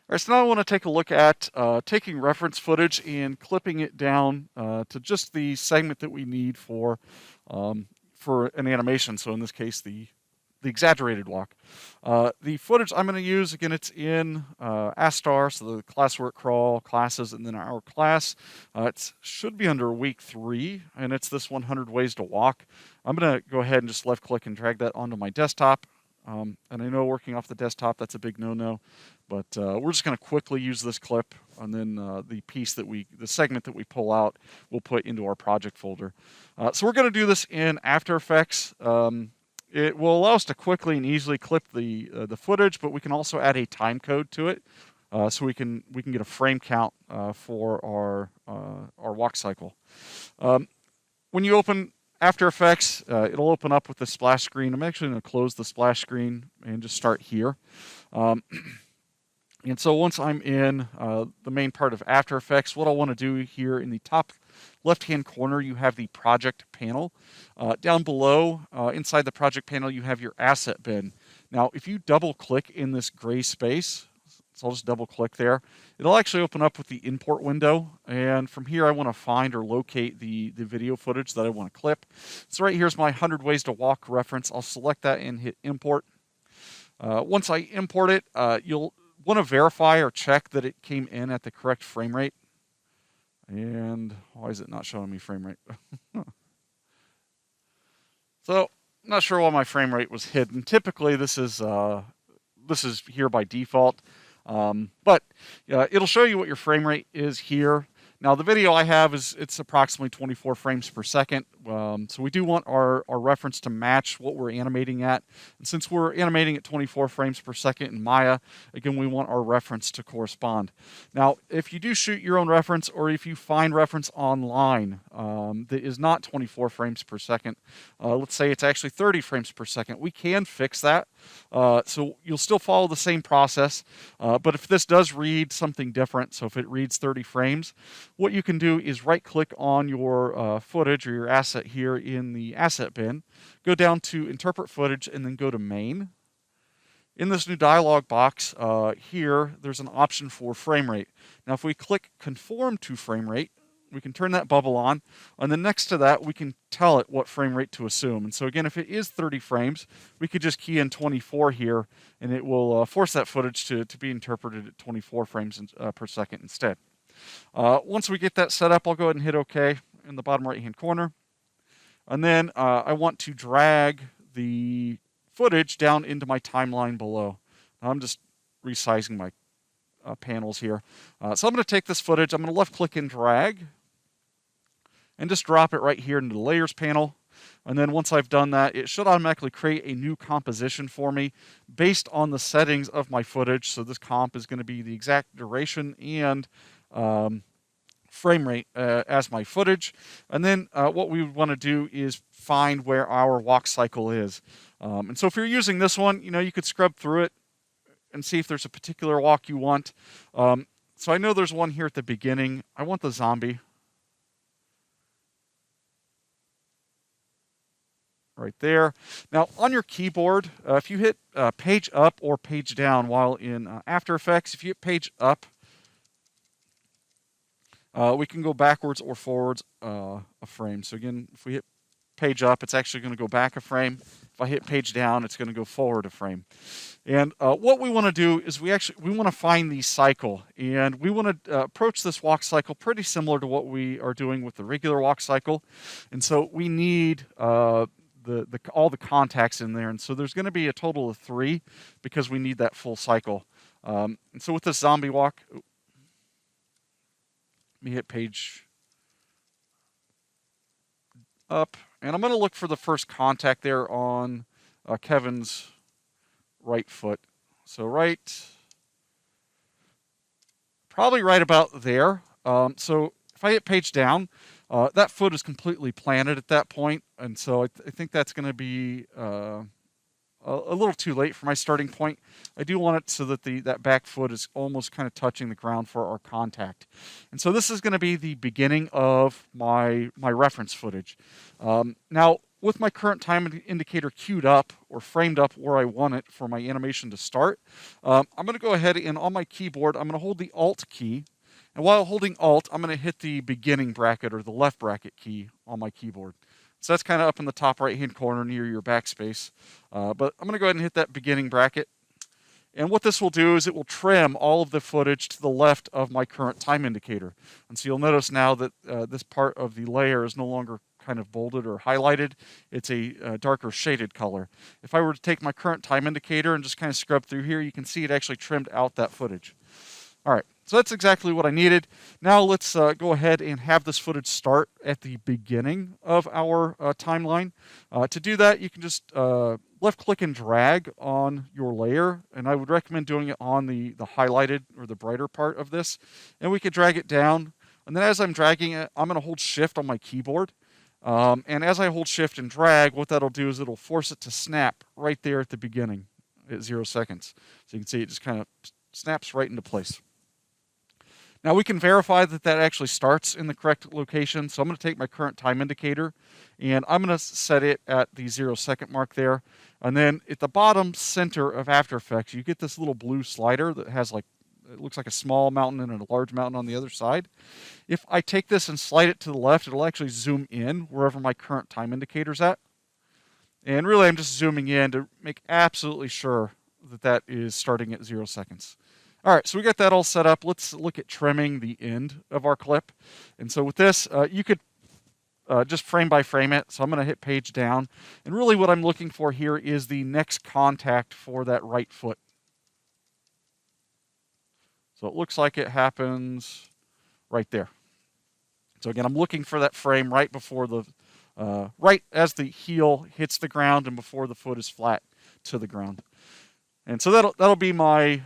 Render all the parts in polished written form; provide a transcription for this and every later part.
All right, so now I want to take a look at taking reference footage and clipping it down to just the segment that we need for an animation. So in this case, the exaggerated walk. The footage I'm going to use, again, it's in ASTAR, so the classwork crawl, classes, and then our class. It should be under week 3, and it's this 100 ways to walk. I'm going to go ahead and just left click and drag that onto my desktop. And I know working off the desktop, that's a big no-no, but we're just going to quickly use this clip, and then the segment that we pull out, we'll put into our project folder. So we're going to do this in After Effects. It will allow us to quickly and easily clip the footage, but we can also add a time code to it, so we can get a frame count for our walk cycle. When you open After Effects, it'll open up with the splash screen. I'm actually going to close the splash screen and just start here. And so once I'm in the main part of After Effects, what I want to do here in the top left-hand corner, you have the project panel. Down below, inside the project panel, you have your asset bin. Now, if you double-click in this gray space, so I'll just double-click there, it'll actually open up with the import window. And from here, I want to find or locate the video footage that I want to clip. So right here's my 100 Ways to Walk reference. I'll select that and hit import. Once I import it, you'll want to verify or check that it came in at the correct frame rate. And why is it not showing me frame rate? So, I'm not sure why my frame rate was hidden. Typically, this is here by default, but it'll show you what your frame rate is here. Now, the video I have it's approximately 24 frames per second. So we do want our reference to match what we're animating at. And since we're animating at 24 frames per second in Maya, again, we want our reference to correspond. Now, if you do shoot your own reference, or if you find reference online that is not 24 frames per second, let's say it's actually 30 frames per second, we can fix that. So you'll still follow the same process, but if this does read something different, so if it reads 30 frames, what you can do is right-click on your footage or your asset here in the asset bin, go down to Interpret Footage, and then go to Main. In this new dialog box here, there's an option for frame rate. Now, if we click Conform to Frame Rate, we can turn that bubble on, and then next to that, we can tell it what frame rate to assume. And so again, if it is 30 frames, we could just key in 24 here, and it will force that footage to be interpreted at 24 frames per second instead. Once we get that set up, I'll go ahead and hit OK in the bottom right-hand corner. And then I want to drag the footage down into my timeline below. Now, I'm just resizing my panels here. So I'm going to take this footage, I'm going to left-click and drag, and just drop it right here into the Layers panel. And then once I've done that, it should automatically create a new composition for me based on the settings of my footage. So this comp is going to be the exact duration and frame rate as my footage. And then what we would want to do is find where our walk cycle is. And so if you're using this one, you could scrub through it and see if there's a particular walk you want. So I know there's one here at the beginning. I want the zombie. Right there. Now, on your keyboard, if you hit page up or page down while in After Effects, if you hit page up, we can go backwards or forwards a frame. So again, if we hit page up, it's actually going to go back a frame. If I hit page down, it's going to go forward a frame. And what we want to do is we want to find the cycle, and we want to approach this walk cycle pretty similar to what we are doing with the regular walk cycle. And so we need all the contacts in there, and so there's going to be a total of 3 because we need that full cycle. And so with this zombie walk, let me hit page up, and I'm going to look for the first contact there on Kevin's right foot. So probably right about there. So if I hit page down, that foot is completely planted at that point, and so I think that's going to be a little too late for my starting point. I do want it so that that back foot is almost kind of touching the ground for our contact. And so this is going to be the beginning of my reference footage. Now, with my current time indicator queued up or framed up where I want it for my animation to start, I'm going to go ahead and on my keyboard, I'm going to hold the Alt key. And while holding Alt, I'm going to hit the beginning bracket or the left bracket key on my keyboard. So that's kind of up in the top right-hand corner near your backspace. But I'm going to go ahead and hit that beginning bracket. And what this will do is it will trim all of the footage to the left of my current time indicator. And so you'll notice now that this part of the layer is no longer kind of bolded or highlighted. It's a darker shaded color. If I were to take my current time indicator and just kind of scrub through here, you can see it actually trimmed out that footage. All right, so that's exactly what I needed. Now let's go ahead and have this footage start at the beginning of our timeline. To do that, you can just left-click and drag on your layer, and I would recommend doing it on the highlighted or the brighter part of this. And we could drag it down, and then as I'm dragging it, I'm going to hold Shift on my keyboard. And as I hold Shift and drag, what that'll do is it'll force it to snap right there at the beginning at 0 seconds. So you can see it just kind of snaps right into place. Now we can verify that that actually starts in the correct location. So I'm going to take my current time indicator and I'm going to set it at the 0 second mark there. And then at the bottom center of After Effects, you get this little blue slider that has like, it looks like a small mountain and a large mountain on the other side. If I take this and slide it to the left, it'll actually zoom in wherever my current time indicator's at. And really I'm just zooming in to make absolutely sure that that is starting at 0 seconds. All right, so we got that all set up. Let's look at trimming the end of our clip. And so with this, you could just frame by frame it. So I'm going to hit page down. And really what I'm looking for here is the next contact for that right foot. So it looks like it happens right there. So again, I'm looking for that frame right before the, right as the heel hits the ground and before the foot is flat to the ground. And so that'll be my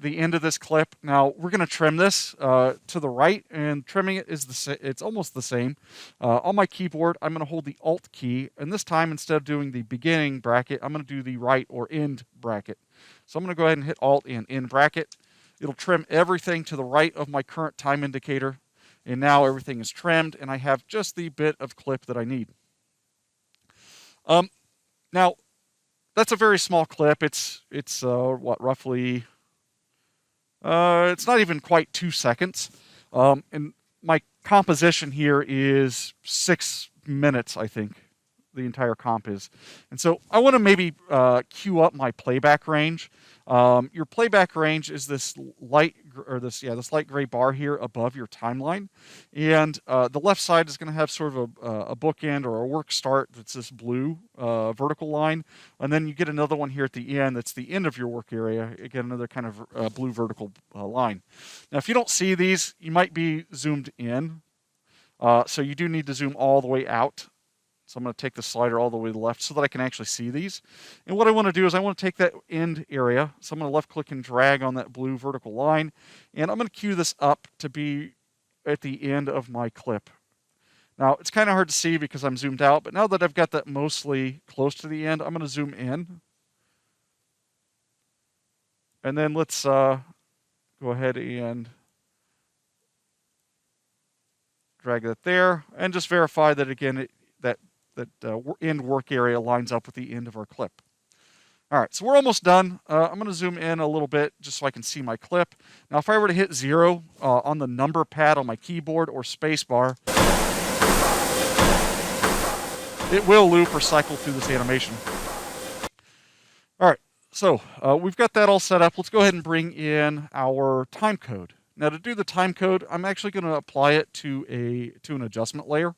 the end of this clip. Now we're going to trim this to the right, and trimming it is it's almost the same. On my keyboard, I'm going to hold the Alt key, and this time instead of doing the beginning bracket, I'm going to do the right or end bracket. So I'm going to go ahead and hit Alt and end bracket. It'll trim everything to the right of my current time indicator, and now everything is trimmed, and I have just the bit of clip that I need. Now that's a very small clip. It's what, roughly. It's not even quite 2 seconds. And my composition here is 6 minutes, I think, the entire comp is. And so I want to maybe queue up my playback range. Your playback range is this light gray bar here above your timeline. And the left side is going to have sort of a bookend or a work start that's this blue vertical line. And then you get another one here at the end that's the end of your work area. Again, another kind of blue vertical line. Now, if you don't see these, you might be zoomed in. So you do need to zoom all the way out. So I'm going to take the slider all the way to the left so that I can actually see these. And what I want to do is I want to take that end area. So I'm going to left click and drag on that blue vertical line. And I'm going to cue this up to be at the end of my clip. Now it's kind of hard to see because I'm zoomed out, but now that I've got that mostly close to the end, I'm going to zoom in. And then let's go ahead and drag that there and just verify that again, that end work area lines up with the end of our clip. All right, so we're almost done. I'm going to zoom in a little bit just so I can see my clip. Now, if I were to hit 0 on the number pad on my keyboard or spacebar, it will loop or cycle through this animation. All right, so we've got that all set up. Let's go ahead and bring in our time code. Now, to do the time code, I'm actually going to apply it to an adjustment layer.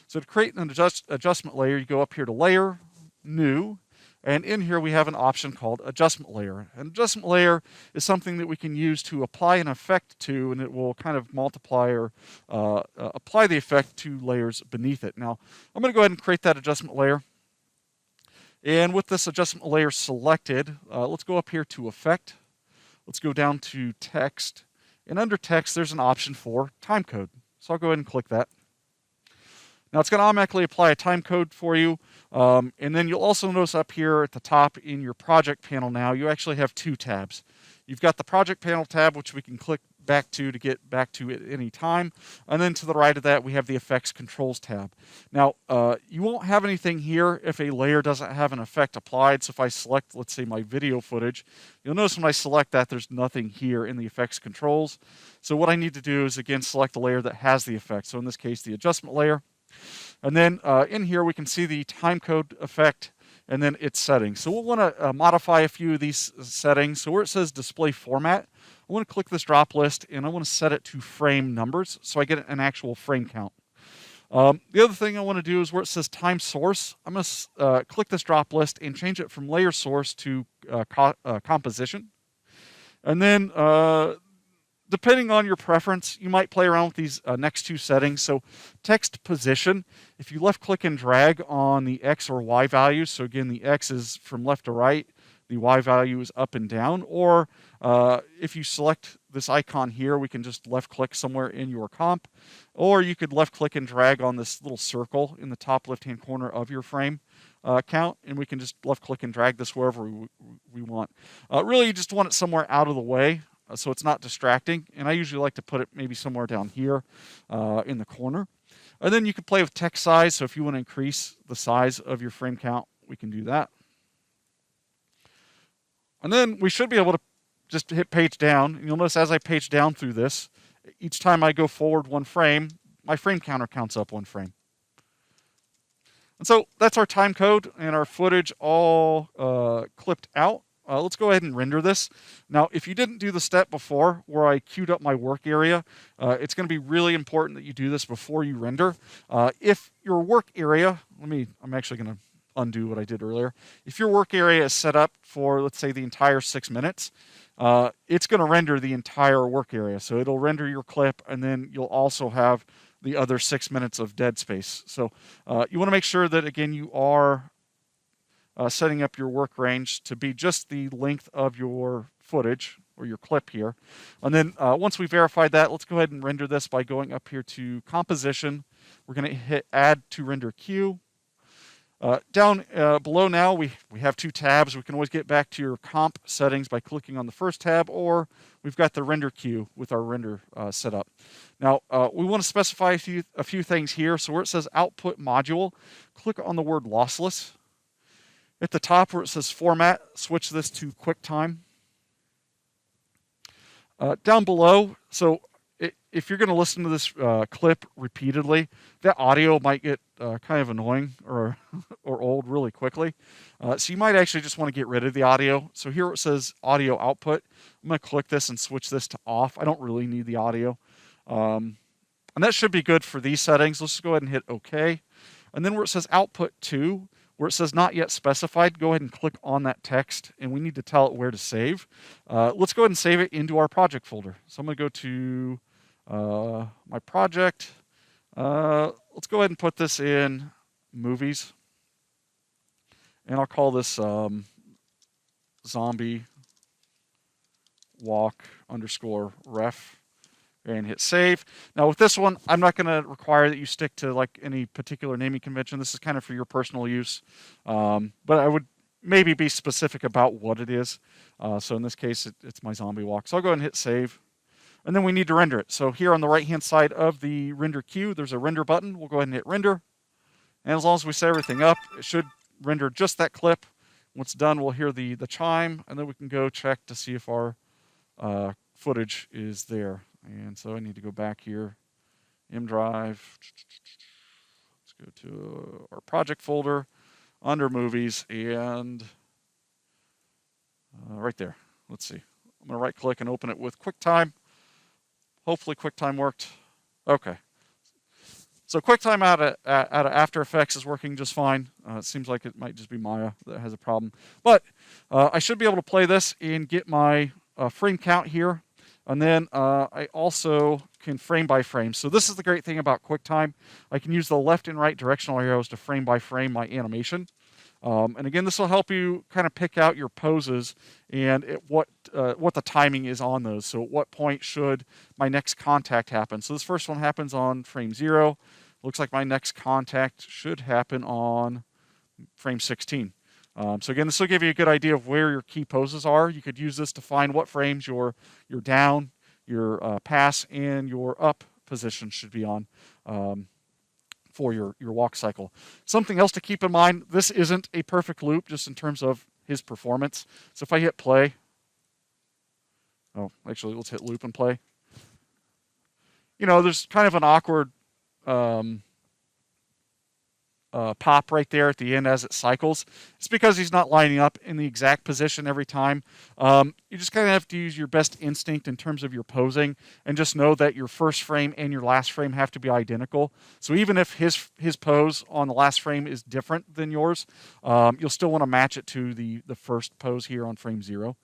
So to create an adjustment layer, you go up here to Layer, New, and in here we have an option called Adjustment Layer. An adjustment layer is something that we can use to apply an effect to, and it will kind of multiply or apply the effect to layers beneath it. Now, I'm going to go ahead and create that adjustment layer. And with this adjustment layer selected, let's go up here to Effect. Let's go down to Text. And under Text, there's an option for Time Code. So I'll go ahead and click that. Now it's going to automatically apply a time code for you. And then you'll also notice up here at the top in your project panel now, you actually have 2 tabs. You've got the project panel tab, which we can click back to get back to at any time. And then to the right of that, we have the Effects Controls tab. Now, you won't have anything here if a layer doesn't have an effect applied. So if I select, let's say, my video footage, you'll notice when I select that, there's nothing here in the Effects Controls. So what I need to do is, again, select the layer that has the effect. So in this case, the adjustment layer. And then in here, we can see the timecode effect and then its settings. So we'll want to modify a few of these settings. So where it says display format, I want to click this drop list and I want to set it to frame numbers so I get an actual frame count. The other thing I want to do is where it says time source, I'm going to click this drop list and change it from layer source to composition. And then depending on your preference, you might play around with these next two settings. So text position, if you left click and drag on the X or Y values, so again, the X is from left to right, the Y value is up and down, or if you select this icon here, we can just left click somewhere in your comp, or you could left click and drag on this little circle in the top left-hand corner of your frame count, and we can just left click and drag this wherever we want. Really, you just want it somewhere out of the way, so it's not distracting. And I usually like to put it maybe somewhere down here in the corner. And then you can play with text size. So if you want to increase the size of your frame count, we can do that. And then we should be able to just hit page down. And you'll notice as I page down through this, each time I go forward one frame, my frame counter counts up one frame. And so that's our time code and our footage all clipped out. Let's go ahead and render this. Now, if you didn't do the step before where I queued up my work area, it's going to be really important that you do this before you render. If your work area, I'm actually going to undo what I did earlier. If your work area is set up for, let's say, the entire 6 minutes, it's going to render the entire work area. So it'll render your clip, and then you'll also have the other 6 minutes of dead space. So you want to make sure that, again, you are setting up your work range to be just the length of your footage or your clip here. And then once we verified that, let's go ahead and render this by going up here to composition. We're going to hit add to render queue. Down below now, we have two tabs. We can always get back to your comp settings by clicking on the first tab, or we've got the render queue with our render set up. Now, we want to specify a few things here. So where it says output module, click on the word lossless. At the top where it says format, switch this to QuickTime. Down below, so if you're going to listen to this clip repeatedly, that audio might get kind of annoying or old really quickly. So you might actually just want to get rid of the audio. So here it says audio output. I'm going to click this and switch this to off. I don't really need the audio. And that should be good for these settings. Let's just go ahead and hit OK. And then where it says output to, where it says not yet specified, go ahead and click on that text, and we need to tell it where to save. Let's go ahead and save it into our project folder. So I'm going to go to my project. Let's go ahead and put this in movies, and I'll call this zombie walk _ref. And hit save. Now with this one, I'm not going to require that you stick to like any particular naming convention. This is kind of for your personal use. But I would maybe be specific about what it is. So in this case, it's my zombie walk. So I'll go ahead and hit save. And then we need to render it. So here on the right-hand side of the render queue, there's a render button. We'll go ahead and hit render. And as long as we set everything up, it should render just that clip. Once done, we'll hear the chime, and then we can go check to see if our footage is there. And so I need to go back here, M drive. Let's go to our project folder under movies, and right there. Let's see. I'm going to right click and open it with QuickTime. Hopefully QuickTime worked. Okay. So QuickTime out of After Effects is working just fine. It seems like it might just be Maya that has a problem. But I should be able to play this and get my frame count here. And then I also can frame by frame. So this is the great thing about QuickTime. I can use the left and right directional arrows to frame by frame my animation. And again, this will help you kind of pick out your poses and what the timing is on those. So at what point should my next contact happen? So this first one happens on frame 0. Looks like my next contact should happen on frame 16. So again, this will give you a good idea of where your key poses are. You could use this to find what frames you're down, your pass and your up position should be on for your walk cycle. Something else to keep in mind, this isn't a perfect loop just in terms of his performance. So if I hit play, oh, actually, let's hit loop and play. You know, there's kind of an awkward pop right there at the end as it cycles. It's because he's not lining up in the exact position every time. You just kind of have to use your best instinct in terms of your posing, and just know that your first frame and your last frame have to be identical. So even if his pose on the last frame is different than yours, you'll still want to match it to the first pose here on frame 0.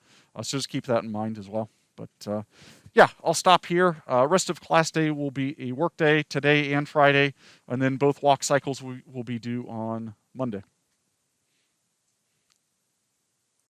So just keep that in mind as well. But yeah, I'll stop here. Rest of class day will be a work day today and Friday, and then both walk cycles will be due on Monday.